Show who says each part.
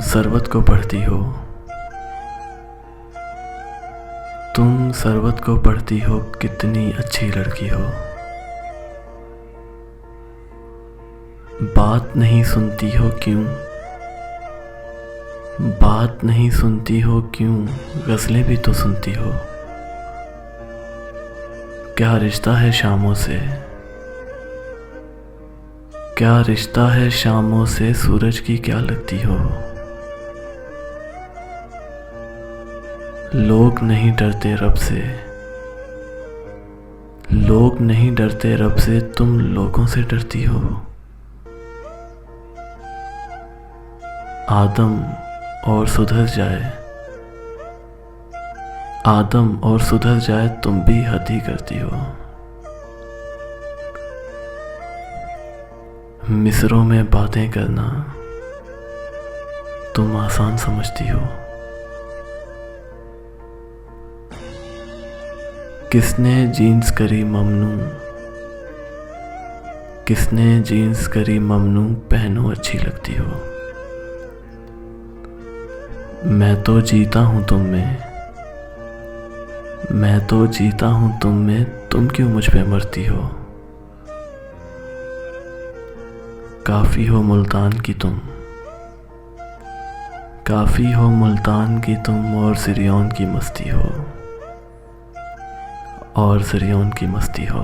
Speaker 1: सरबत को पढ़ती हो, तुम सरबत को पढ़ती हो, कितनी अच्छी लड़की हो। बात नहीं सुनती हो क्यों, बात नहीं सुनती हो क्यों, गज़लें भी तो सुनती हो। क्या रिश्ता है शामों से, क्या रिश्ता है शामों से, सूरज की क्या लगती हो। लोग नहीं डरते रब से, लोग नहीं डरते रब से, तुम लोगों से डरती हो। आदम और सुधर जाए, आदम और सुधर जाए, तुम भी हद ही करती हो। मिसरों में बातें करना तुम आसान समझती हो। किसने जीन्स करी ममनू, किसने जीन्स करी ममनू, पहनो अच्छी लगती हो। मैं तो जीता हूँ तुम में, मैं तो जीता हूँ तुम में, तुम क्यों मुझ पे मरती हो। काफ़ी हो मुल्तान की तुम, काफ़ी हो मुल्तान की तुम, और सिरियौन की मस्ती हो, और सिरियौन की मस्ती हो।